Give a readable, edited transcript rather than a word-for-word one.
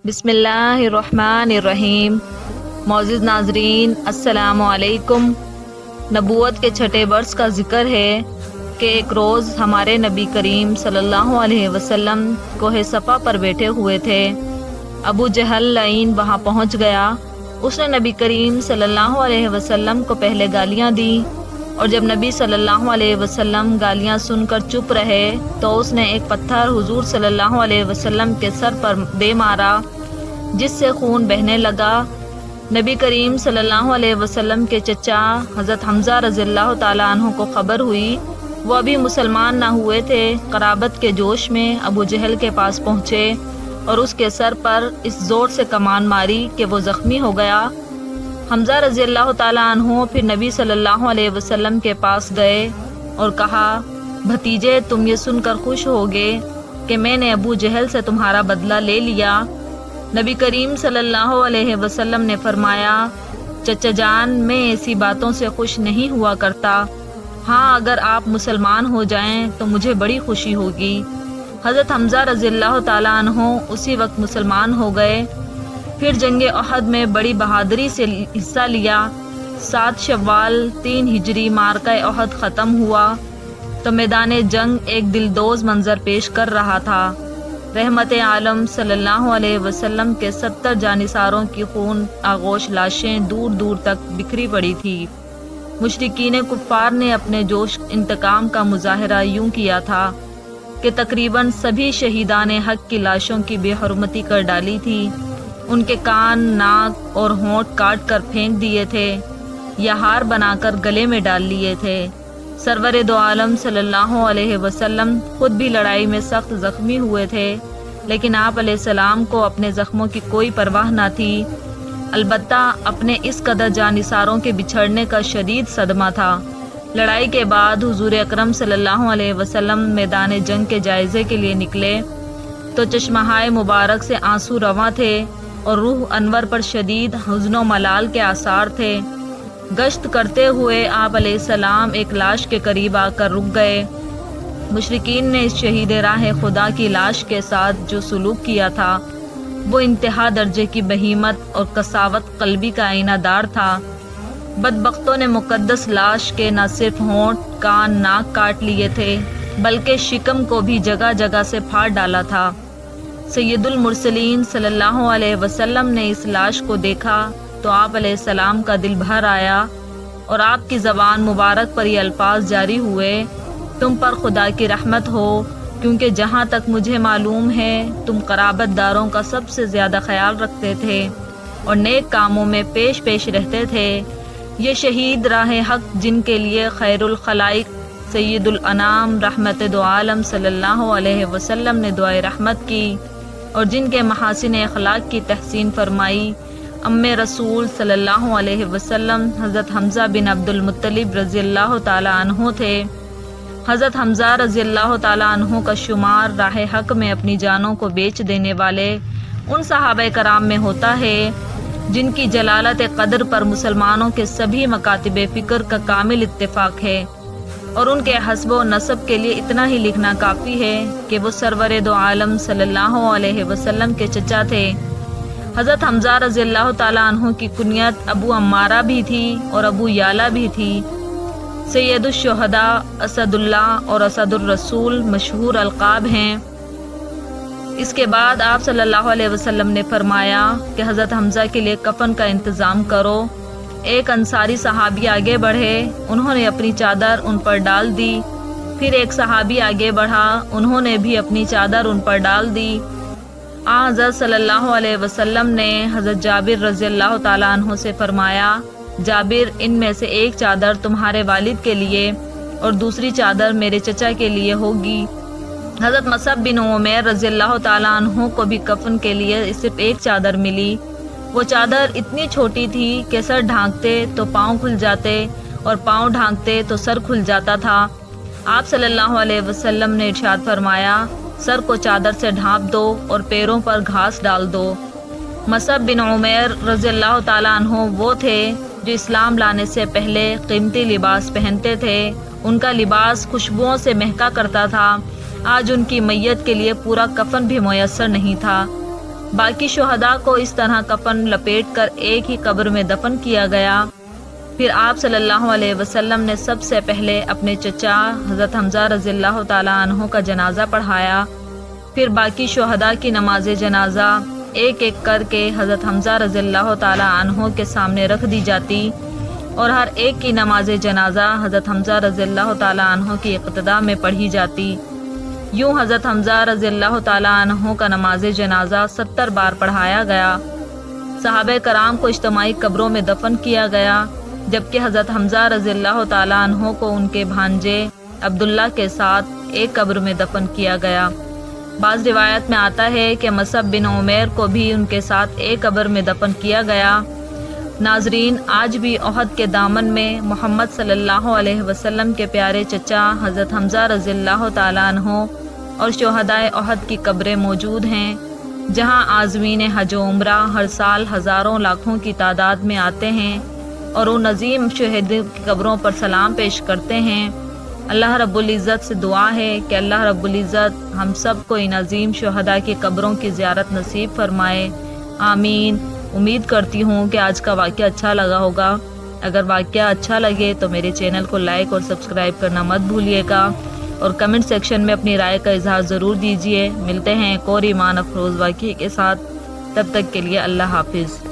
بسم اللہ الرحمن الرحیم۔ معزز ناظرین السلام علیکم۔ نبوت کے چھٹے برس کا ذکر ہے کہ ایک روز ہمارے نبی کریم صلی اللہ علیہ وسلم کوہ صفا پر بیٹھے ہوئے تھے۔ ابو جہل لعین وہاں پہنچ گیا۔ اس نے نبی کریم صلی اللہ علیہ وسلم کو پہلے گالیاں دیں، اور جب نبی صلی اللہ علیہ وسلم گالیاں سن کر چپ رہے تو اس نے ایک پتھر حضور صلی اللہ علیہ وسلم کے سر پر دے مارا، جس سے خون بہنے لگا۔ نبی کریم صلی اللہ علیہ وسلم کے چچا حضرت حمزہ رضی اللہ تعالیٰ عنہ کو خبر ہوئی۔ وہ ابھی مسلمان نہ ہوئے تھے۔ قرابت کے جوش میں ابو جہل کے پاس پہنچے اور اس کے سر پر اس زور سے کمان ماری کہ وہ زخمی ہو گیا۔ حمزہ رضی اللہ تعالیٰ عنہ پھر نبی صلی اللہ علیہ وسلم کے پاس گئے اور کہا، بھتیجے تم یہ سن کر خوش ہوگے کہ میں نے ابو جہل سے تمہارا بدلہ لے لیا۔ نبی کریم صلی اللہ علیہ وسلم نے فرمایا، چچا جان میں ایسی باتوں سے خوش نہیں ہوا کرتا، ہاں اگر آپ مسلمان ہو جائیں تو مجھے بڑی خوشی ہوگی۔ حضرت حمزہ رضی اللہ تعالیٰ عنہ اسی وقت مسلمان ہو گئے۔ پھر جنگ احد میں بڑی بہادری سے حصہ لیا۔ 7 شوال 3 ہجری معرکہ احد ختم ہوا تو میدان جنگ ایک دلدوز منظر پیش کر رہا تھا۔ رحمت عالم صلی اللہ علیہ وسلم کے 70 جانثاروں کی خون آغوش لاشیں دور دور تک بکھری پڑی تھی۔ مشرکین کفار نے اپنے جوش انتقام کا مظاہرہ یوں کیا تھا کہ تقریباً سبھی شہیدان حق کی لاشوں کی بے حرمتی کر ڈالی تھی۔ ان کے کان، ناک اور ہونٹ کاٹ کر پھینک دیے تھے یا ہار بنا کر گلے میں ڈال لیے تھے۔ سرور دو عالم صلی اللہ علیہ وسلم خود بھی لڑائی میں سخت زخمی ہوئے تھے، لیکن آپ علیہ السلام کو اپنے زخموں کی کوئی پرواہ نہ تھی۔ البتہ اپنے اس قدر جانثاروں کے بچھڑنے کا شدید صدمہ تھا۔ لڑائی کے بعد حضور اکرم صلی اللہ علیہ وسلم میدان جنگ کے جائزے کے لیے نکلے تو چشمہائے مبارک سے آنسو رواں تھے اور روح انور پر شدید حزن و ملال کے آثار تھے۔ گشت کرتے ہوئے آپ علیہ السلام ایک لاش کے قریب آ کر رک گئے۔ مشرکین نے اس شہید راہ خدا کی لاش کے ساتھ جو سلوک کیا تھا وہ انتہا درجے کی بہیمت اور قساوت قلبی کا آئینہ دار تھا۔ بدبختوں نے مقدس لاش کے نہ صرف ہونٹ، کان، ناک کاٹ لیے تھے بلکہ شکم کو بھی جگہ جگہ سے پھاڑ ڈالا تھا۔ سید المرسلین صلی اللہ علیہ وسلم نے اس لاش کو دیکھا تو آپ علیہ السلام کا دل بھر آیا اور آپ کی زبان مبارک پر یہ الفاظ جاری ہوئے، تم پر خدا کی رحمت ہو، کیونکہ جہاں تک مجھے معلوم ہے تم قرابت داروں کا سب سے زیادہ خیال رکھتے تھے اور نیک کاموں میں پیش پیش رہتے تھے۔ یہ شہید راہ حق جن کے لیے خیر الخلائق سید الانام رحمت دو عالم صلی اللہ علیہ وسلم نے دعائے رحمت کی اور جن کے محاسن اخلاق کی تحسین فرمائی، رسول صلی اللہ علیہ وسلم حضرت حمزہ بن عبد المطلب رضی اللہ تعالیٰ عنہ تھے۔ حضرت حمزہ رضی اللہ تعالیٰ عنہ کا شمار راہ حق میں اپنی جانوں کو بیچ دینے والے ان صحابہ کرام میں ہوتا ہے جن کی جلالت قدر پر مسلمانوں کے سبھی مکاتب فکر کا کامل اتفاق ہے، اور ان کے حسب و نسب کے لیے اتنا ہی لکھنا کافی ہے کہ وہ سرور دو عالم صلی اللہ علیہ وسلم کے چچا تھے۔ حضرت حمزہ رضی اللہ تعالیٰ عنہ کی کنیت ابو عمارہ بھی تھی اور ابو یالا بھی تھی۔ سید الشہداء، اسد اللہ اور اسد الرسول مشہور القاب ہیں۔ اس کے بعد آپ صلی اللہ علیہ وسلم نے فرمایا کہ حضرت حمزہ کے لیے کفن کا انتظام کرو۔ ایک انصاری صحابی آگے بڑھے، انہوں نے اپنی چادر ان پر ڈال دی۔ پھر ایک صحابی آگے بڑھا، انہوں نے بھی اپنی چادر ان پر ڈال دی۔ حضرت صلی اللہ علیہ وسلم نے حضرت جابر رضی اللہ تعالیٰ عنہ سے فرمایا، جابر ان میں سے ایک چادر تمہارے والد کے لیے اور دوسری چادر میرے چچا کے لیے ہوگی۔ حضرت مصعب بن عمیر رضی اللہ تعالیٰ عنہ کو بھی کفن کے لیے صرف ایک چادر ملی۔ وہ چادر اتنی چھوٹی تھی کہ سر ڈھانکتے تو پاؤں کھل جاتے اور پاؤں ڈھانکتے تو سر کھل جاتا تھا۔ آپ صلی اللہ علیہ وسلم نے ارشاد فرمایا، سر کو چادر سے ڈھانپ دو اور پیروں پر گھاس ڈال دو۔ مصعب بن عمیر رضی اللہ تعالیٰ عنہ وہ تھے جو اسلام لانے سے پہلے قیمتی لباس پہنتے تھے۔ ان کا لباس خوشبوؤں سے مہکا کرتا تھا۔ آج ان کی میت کے لیے پورا کفن بھی میسر نہیں تھا۔ باقی شہداء کو اس طرح کفن لپیٹ کر ایک ہی قبر میں دفن کیا گیا۔ پھر آپ صلی اللہ علیہ وسلم نے سب سے پہلے اپنے چچا حضرت حمزہ رضی اللہ تعالیٰ عنہ کا جنازہ پڑھایا۔ پھر باقی شہداء کی نماز جنازہ ایک ایک کر کے حضرت حمزہ رضی اللہ تعالیٰ عنہ کے سامنے رکھ دی جاتی اور ہر ایک کی نماز جنازہ حضرت حمزہ رضی اللہ تعالیٰ عنہ کی اقتداء میں پڑھی جاتی۔ یوں حضرت حمزہ رضی اللہ تعالیٰ عنہ کا نماز جنازہ 70 بار پڑھایا گیا۔ صحابہ کرام کو اجتماعی قبروں میں دفن کیا گیا، جبکہ حضرت حمزہ رضی اللہ تعالیٰ عنہ کو ان کے بھانجے عبداللہ کے ساتھ ایک قبر میں دفن کیا گیا۔ بعض روایت میں آتا ہے کہ مصعب بن عمیر کو بھی ان کے ساتھ ایک قبر میں دفن کیا گیا۔ ناظرین، آج بھی احد کے دامن میں محمد صلی اللہ علیہ وسلم کے پیارے چچا حضرت حمزہ رضی اللہ تعالیٰ عنہ اور شہداء احد کی قبریں موجود ہیں، جہاں عازمین حج و عمرہ ہر سال ہزاروں لاکھوں کی تعداد میں آتے ہیں اور ان عظیم شہداء کی قبروں پر سلام پیش کرتے ہیں۔ اللہ رب العزت سے دعا ہے کہ اللہ رب العزت ہم سب کو ان عظیم شہداء کی قبروں کی زیارت نصیب فرمائے، آمین۔ امید کرتی ہوں کہ آج کا واقعہ اچھا لگا ہوگا۔ اگر واقعہ اچھا لگے تو میرے چینل کو لائک اور سبسکرائب کرنا مت بھولیے گا اور کمنٹ سیکشن میں اپنی رائے کا اظہار ضرور دیجیے۔ ملتے ہیں ایک اور ایمان افروز واقعے کے ساتھ، تب تک کے لیے اللہ حافظ۔